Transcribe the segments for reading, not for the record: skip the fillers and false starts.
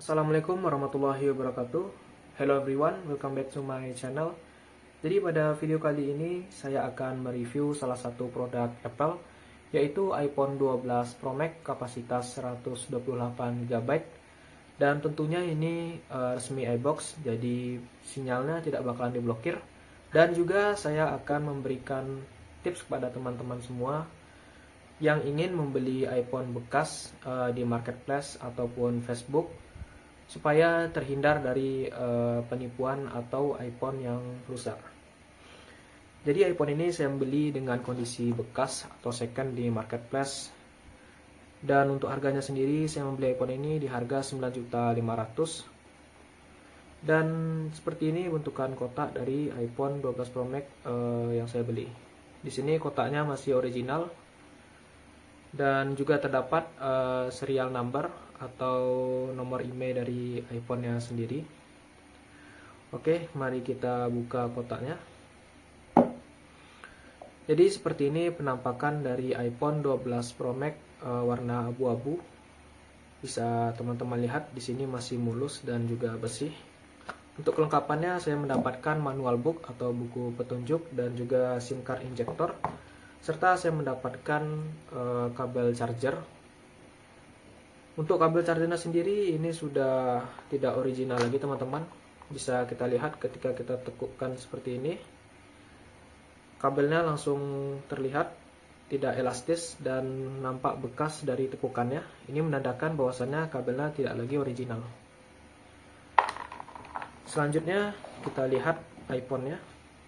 Assalamualaikum warahmatullahi wabarakatuh. Hello everyone, welcome back to my channel. Jadi pada video kali ini saya akan mereview salah satu produk Apple, yaitu iPhone 12 Pro Max kapasitas 128 GB. Dan tentunya ini resmi iBox, jadi sinyalnya tidak bakalan diblokir. Dan juga saya akan memberikan tips kepada teman-teman semua yang ingin membeli iPhone bekas di marketplace ataupun Facebook, supaya terhindar dari penipuan atau iPhone yang rusak. Jadi iPhone ini saya beli dengan kondisi bekas atau second di marketplace. Dan untuk harganya sendiri saya membeli iPhone ini di harga 9.500.000. Dan seperti ini bentukan kotak dari iPhone 12 Pro Max yang saya beli. Di sini kotaknya masih original. Dan juga terdapat serial number atau nomor email dari iPhone-nya sendiri. Oke, mari kita buka kotaknya. Jadi seperti ini penampakan dari iPhone 12 Pro Max warna abu-abu. Bisa teman-teman lihat di sini masih mulus dan juga bersih. Untuk kelengkapannya saya mendapatkan manual book atau buku petunjuk dan juga SIM card injector, serta saya mendapatkan kabel charger. Untuk kabel chargernya sendiri ini sudah tidak original lagi teman-teman. Bisa kita lihat ketika kita tekukkan seperti ini, kabelnya langsung terlihat tidak elastis dan nampak bekas dari tekukannya. Ini menandakan bahwasannya kabelnya tidak lagi original. Selanjutnya kita lihat iPhone-nya.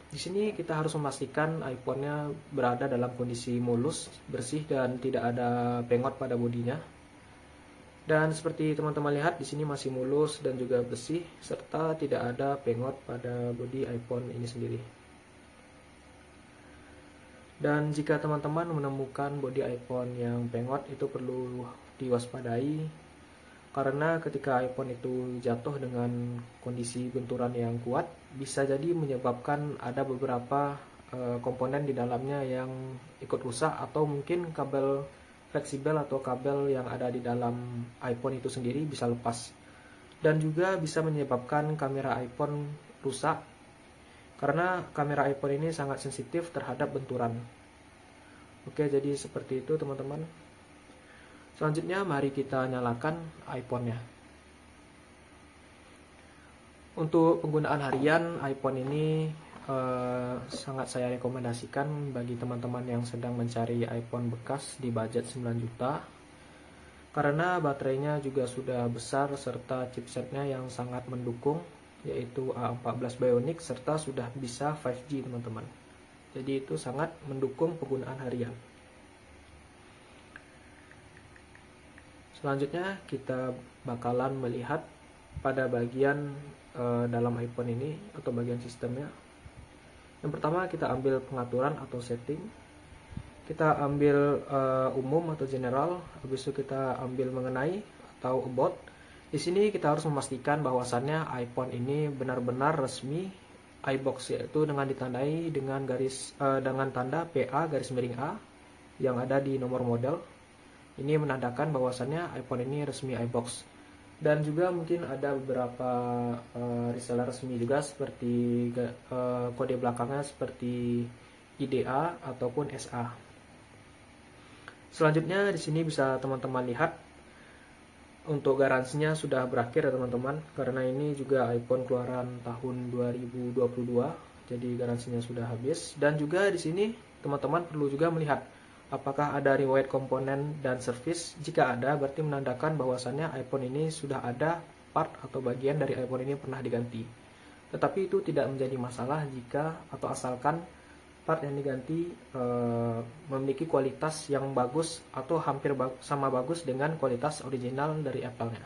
Di sini kita harus memastikan iPhone-nya berada dalam kondisi mulus, bersih dan tidak ada pengot pada bodinya. Dan seperti teman-teman lihat di sini masih mulus dan juga bersih serta tidak ada pengot pada bodi iPhone ini sendiri. Dan jika teman-teman menemukan bodi iPhone yang pengot, itu perlu diwaspadai, karena ketika iPhone itu jatuh dengan kondisi benturan yang kuat, bisa jadi menyebabkan ada beberapa komponen di dalamnya yang ikut rusak, atau mungkin kabel fleksibel atau kabel yang ada di dalam iPhone itu sendiri bisa lepas. Dan juga bisa menyebabkan kamera iPhone rusak, karena kamera iPhone ini sangat sensitif terhadap benturan. Oke, jadi seperti itu teman-teman. Selanjutnya mari kita nyalakan iPhone-nya. Untuk penggunaan harian iPhone ini sangat saya rekomendasikan bagi teman-teman yang sedang mencari iPhone bekas di budget 9 juta, karena baterainya juga sudah besar serta chipsetnya yang sangat mendukung, yaitu A14 Bionic, serta sudah bisa 5G teman-teman. Jadi itu sangat mendukung penggunaan harian. Selanjutnya kita bakalan melihat pada bagian dalam iPhone ini atau bagian sistemnya. Yang pertama kita ambil pengaturan atau setting. Kita ambil umum atau general, habis itu kita ambil mengenai atau about. Di sini kita harus memastikan bahwasannya iPhone ini benar-benar resmi iBox, yaitu dengan ditandai dengan dengan tanda PA garis miring A yang ada di nomor model. Ini menandakan bahwasannya iPhone ini resmi iBox. Dan juga mungkin ada beberapa reseller resmi juga, seperti kode belakangnya seperti IDA ataupun SA. Selanjutnya di sini bisa teman-teman lihat untuk garansinya sudah berakhir ya teman-teman, karena ini juga iPhone keluaran tahun 2022, jadi garansinya sudah habis. Dan juga di sini teman-teman perlu juga melihat apakah ada riwayat komponen dan servis. Jika ada, berarti menandakan bahwasannya iPhone ini sudah ada part atau bagian dari iPhone ini pernah diganti. Tetapi itu tidak menjadi masalah jika atau asalkan part yang diganti memiliki kualitas yang bagus atau hampir sama bagus dengan kualitas original dari Apple-nya.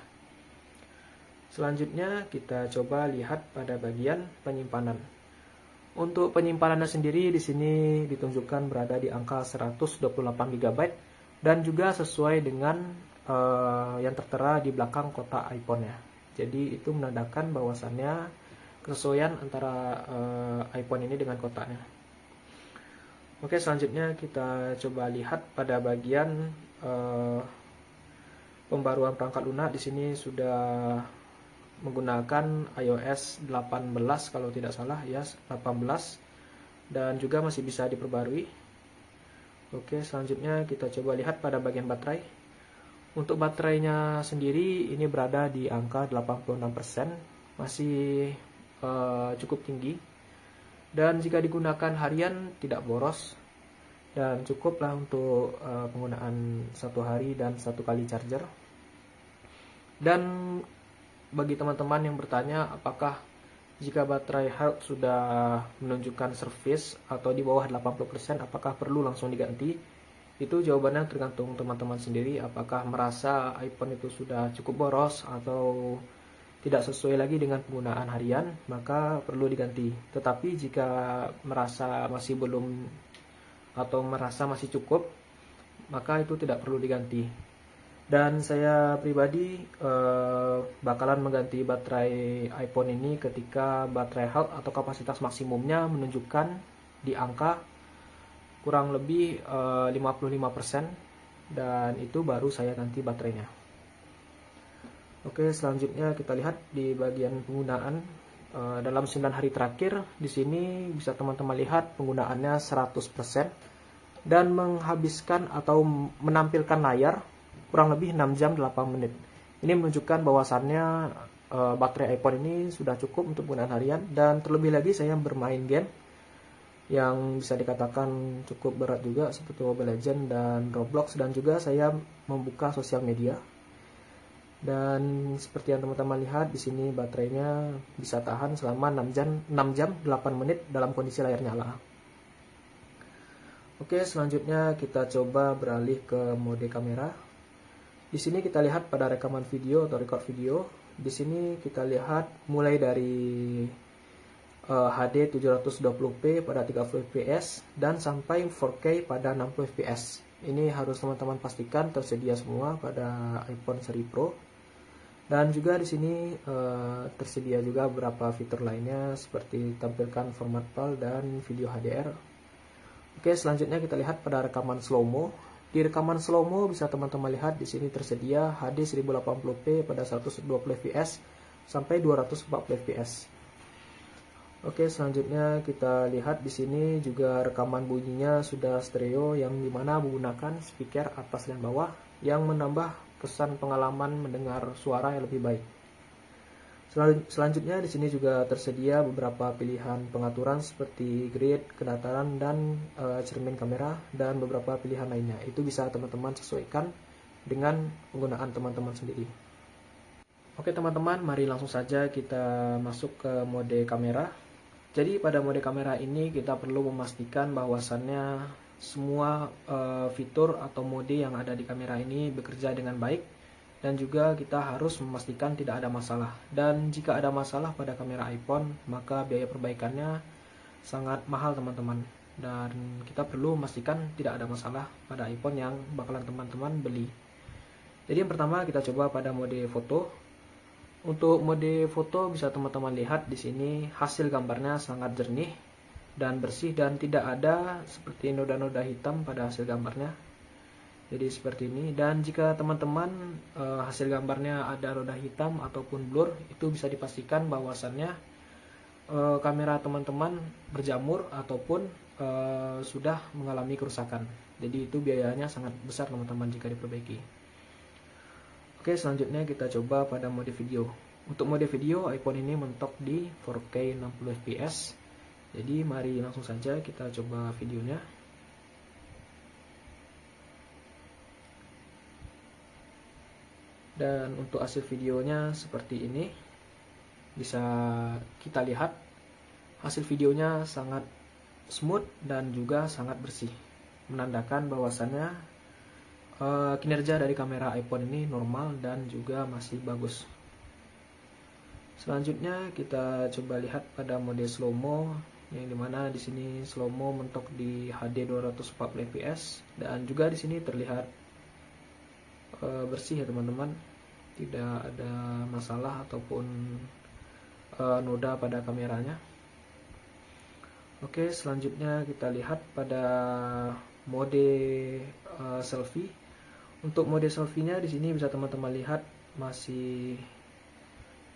Selanjutnya kita coba lihat pada bagian penyimpanan. Untuk penyimpanannya sendiri di sini ditunjukkan berada di angka 128 GB dan juga sesuai dengan yang tertera di belakang kotak iPhone-nya. Jadi itu menandakan bahwasannya kesesuaian antara iPhone ini dengan kotaknya. Oke, selanjutnya kita coba lihat pada bagian pembaruan perangkat lunak di sini sudah menggunakan iOS 18 kalau tidak salah ya, 18, dan juga masih bisa diperbarui. Oke, selanjutnya kita coba lihat pada bagian baterai. Untuk baterainya sendiri ini berada di angka 86%, masih cukup tinggi, dan jika digunakan harian tidak boros dan cukuplah untuk penggunaan 1 hari dan 1 kali charger. Dan bagi teman-teman yang bertanya apakah jika baterai health sudah menunjukkan service atau di bawah 80% apakah perlu langsung diganti, itu jawabannya tergantung teman-teman sendiri, apakah merasa iPhone itu sudah cukup boros atau tidak sesuai lagi dengan penggunaan harian, maka perlu diganti. Tetapi jika merasa masih belum atau merasa masih cukup, maka itu tidak perlu diganti. Dan saya pribadi bakalan mengganti baterai iPhone ini ketika baterai health atau kapasitas maksimumnya menunjukkan di angka kurang lebih 55%, dan itu baru saya ganti baterainya. Oke, selanjutnya kita lihat di bagian penggunaan dalam 9 hari terakhir. Di sini bisa teman-teman lihat penggunaannya 100% dan menghabiskan atau menampilkan layar kurang lebih 6 jam 8 menit. Ini menunjukkan bahwasannya baterai iPhone ini sudah cukup untuk penggunaan harian, dan terlebih lagi saya bermain game yang bisa dikatakan cukup berat juga seperti Mobile Legends dan Roblox, dan juga saya membuka sosial media. Dan seperti yang teman-teman lihat di sini baterainya bisa tahan selama 6 jam 8 menit dalam kondisi layar nyala. Oke, selanjutnya kita coba beralih ke mode kamera. Di sini kita lihat pada rekaman video atau record video. Di sini kita lihat mulai dari HD 720p pada 30 fps dan sampai 4K pada 60 fps. Ini harus teman-teman pastikan tersedia semua pada iPhone seri Pro. Dan juga di sini tersedia juga beberapa fitur lainnya seperti tampilkan format PAL dan video HDR. Oke, selanjutnya kita lihat pada rekaman slow-mo. Di rekaman slow-mo bisa teman-teman lihat di sini tersedia HD 1080p pada 120 fps sampai 240 fps. Oke, selanjutnya kita lihat di sini juga rekaman bunyinya sudah stereo yang dimana menggunakan speaker atas dan bawah yang menambah kesan pengalaman mendengar suara yang lebih baik. Selanjutnya di sini juga tersedia beberapa pilihan pengaturan seperti grid, kedataran, dan cermin kamera, dan beberapa pilihan lainnya. Itu bisa teman-teman sesuaikan dengan penggunaan teman-teman sendiri. Oke teman-teman, mari langsung saja kita masuk ke mode kamera. Jadi pada mode kamera ini kita perlu memastikan bahwasannya semua fitur atau mode yang ada di kamera ini bekerja dengan baik. Dan juga kita harus memastikan tidak ada masalah. Dan jika ada masalah pada kamera iPhone, maka biaya perbaikannya sangat mahal teman-teman. Dan kita perlu memastikan tidak ada masalah pada iPhone yang bakalan teman-teman beli. Jadi yang pertama kita coba pada mode foto. Untuk mode foto bisa teman-teman lihat di sini hasil gambarnya sangat jernih dan bersih, dan tidak ada seperti noda-noda hitam pada hasil gambarnya. Jadi seperti ini. Dan jika teman-teman hasil gambarnya ada noda hitam ataupun blur, itu bisa dipastikan bahwasannya kamera teman-teman berjamur ataupun sudah mengalami kerusakan. Jadi itu biayanya sangat besar teman-teman jika diperbaiki. Oke, selanjutnya kita coba pada mode video. Untuk mode video iPhone ini mentok di 4K 60 fps. Jadi mari langsung saja kita coba videonya. Dan untuk hasil videonya seperti ini. Bisa kita lihat hasil videonya sangat smooth dan juga sangat bersih, menandakan bahwasannya kinerja dari kamera iPhone ini normal dan juga masih bagus. Selanjutnya kita coba lihat pada mode slow-mo, yang dimana di sini slow-mo mentok di HD 240 fps, dan juga di sini terlihat bersih ya teman-teman, tidak ada masalah ataupun noda pada kameranya. Oke, selanjutnya kita lihat pada mode selfie. Untuk mode selfie-nya di sini bisa teman-teman lihat masih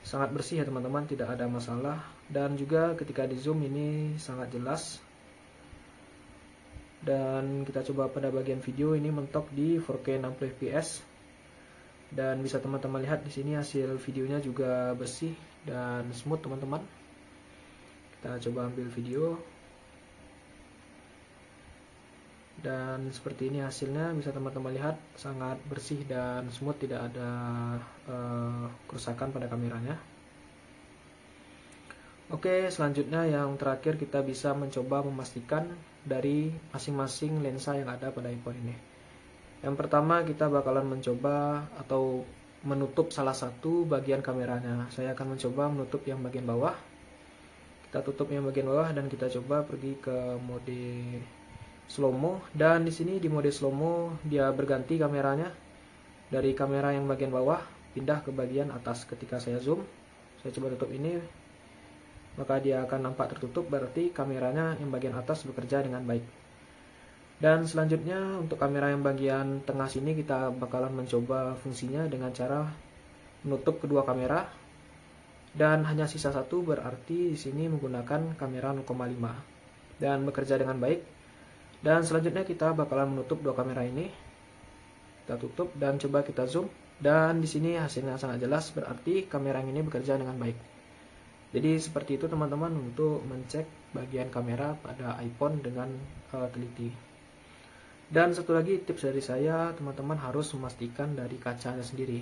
sangat bersih ya teman-teman, tidak ada masalah. Dan juga ketika di zoom ini sangat jelas. Dan kita coba pada bagian video, ini mentok di 4K 60 fps. Dan bisa teman-teman lihat di sini hasil videonya juga bersih dan smooth teman-teman. Kita coba ambil video. Dan seperti ini hasilnya, bisa teman-teman lihat sangat bersih dan smooth, tidak ada kerusakan pada kameranya. Oke, selanjutnya yang terakhir kita bisa mencoba memastikan dari masing-masing lensa yang ada pada iPhone ini. Yang pertama kita bakalan mencoba atau menutup salah satu bagian kameranya. Saya akan mencoba menutup yang bagian bawah. Kita tutup yang bagian bawah dan kita coba pergi ke mode slow-mo, dan di sini di mode slow-mo dia berganti kameranya dari kamera yang bagian bawah pindah ke bagian atas. Ketika saya zoom, saya coba tutup ini, maka dia akan nampak tertutup, berarti kameranya yang bagian atas bekerja dengan baik. Dan selanjutnya untuk kamera yang bagian tengah sini kita bakalan mencoba fungsinya dengan cara menutup kedua kamera dan hanya sisa satu, berarti di sini menggunakan kamera 0,5 dan bekerja dengan baik. Dan selanjutnya kita bakalan menutup dua kamera ini. Kita tutup dan coba kita zoom. Dan di sini hasilnya sangat jelas, berarti kamera yang ini bekerja dengan baik. Jadi seperti itu teman-teman untuk mencek bagian kamera pada iPhone dengan teliti. Dan satu lagi tips dari saya, teman-teman harus memastikan dari kacanya sendiri.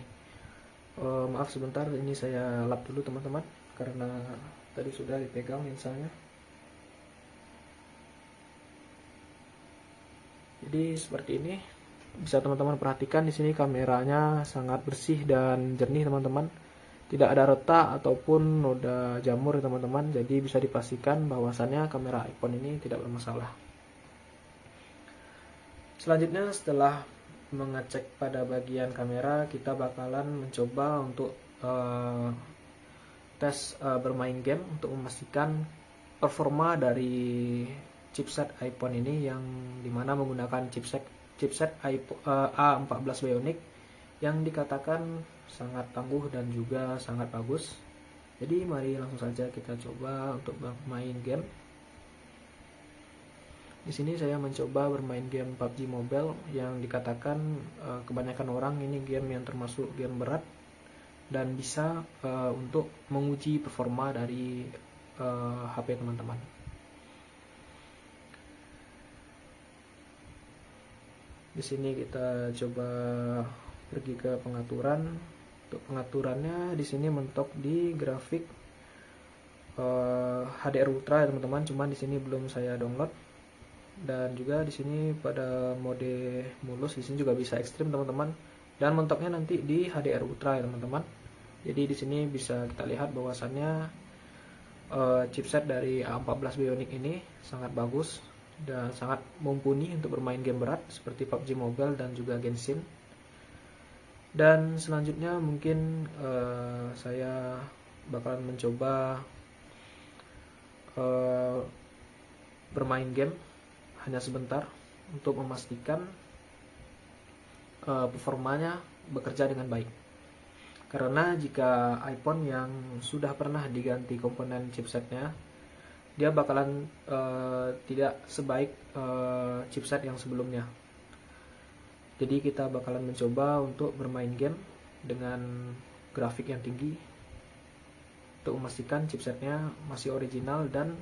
Maaf sebentar, ini saya lap dulu teman-teman, karena tadi sudah dipegang lensanya. Jadi seperti ini, bisa teman-teman perhatikan di sini kameranya sangat bersih dan jernih teman-teman. Tidak ada retak ataupun noda jamur teman-teman. Jadi bisa dipastikan bahwasannya kamera iPhone ini tidak bermasalah. Selanjutnya setelah mengecek pada bagian kamera, kita bakalan mencoba untuk tes bermain game untuk memastikan performa dari chipset iPhone ini, yang dimana menggunakan chipset A14 Bionic yang dikatakan sangat tangguh dan juga sangat bagus. Jadi mari langsung saja kita coba untuk bermain game. Di sini saya mencoba bermain game PUBG Mobile yang dikatakan kebanyakan orang ini game yang termasuk game berat dan bisa untuk menguji performa dari HP teman-teman. Di sini kita coba pergi ke pengaturan. Untuk pengaturannya di sini mentok di grafik HDR Ultra ya teman-teman. Cuman di sini belum saya download. Dan juga di sini pada mode mulus di sini juga bisa ekstrim teman-teman. Dan mentoknya nanti di HDR Ultra ya teman-teman. Jadi di sini bisa kita lihat bahwasannya chipset dari A14 Bionic ini sangat bagus dan sangat mumpuni untuk bermain game berat seperti PUBG Mobile dan juga Genshin. Dan selanjutnya mungkin saya bakalan mencoba bermain game hanya sebentar untuk memastikan performanya bekerja dengan baik. Karena jika iPhone yang sudah pernah diganti komponen chipsetnya, dia bakalan tidak sebaik chipset yang sebelumnya. Jadi kita bakalan mencoba untuk bermain game dengan grafik yang tinggi untuk memastikan chipsetnya masih original dan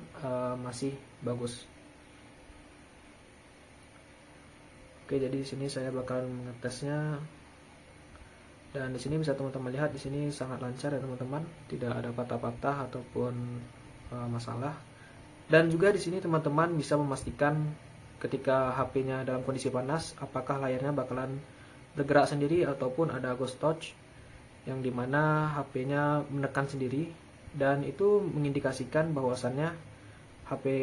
masih bagus. Oke, jadi di sini saya bakalan mengetesnya. Dan di sini bisa teman-teman lihat di sini sangat lancar ya teman-teman, tidak ada patah-patah ataupun masalah. Dan juga di sini teman-teman bisa memastikan ketika HP-nya dalam kondisi panas, apakah layarnya bakalan bergerak sendiri ataupun ada ghost touch, yang dimana HP-nya menekan sendiri, dan itu mengindikasikan bahwasannya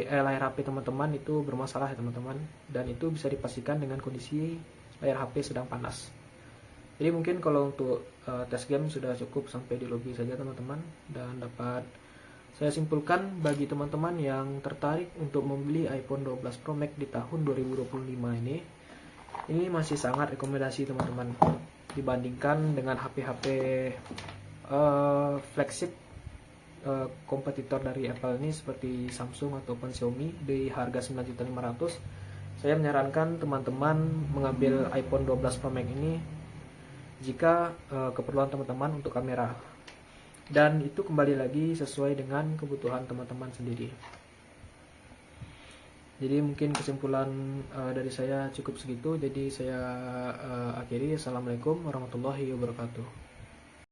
layar HP teman-teman itu bermasalah ya teman-teman. Dan itu bisa dipastikan dengan kondisi layar HP sedang panas. Jadi mungkin kalau untuk tes game sudah cukup sampai di lobby saja teman-teman. Dan dapat saya simpulkan bagi teman-teman yang tertarik untuk membeli iPhone 12 Pro Max di tahun 2025 ini, Ini masih sangat rekomendasi teman-teman dibandingkan dengan HP-HP flagship kompetitor dari Apple ini seperti Samsung ataupun Xiaomi di harga 9.500.000. Saya menyarankan teman-teman mengambil iPhone 12 Pro Max ini jika keperluan teman-teman untuk kamera, dan itu kembali lagi sesuai dengan kebutuhan teman-teman sendiri. Jadi mungkin kesimpulan dari saya cukup segitu. Jadi saya akhiri. Assalamualaikum warahmatullahi wabarakatuh.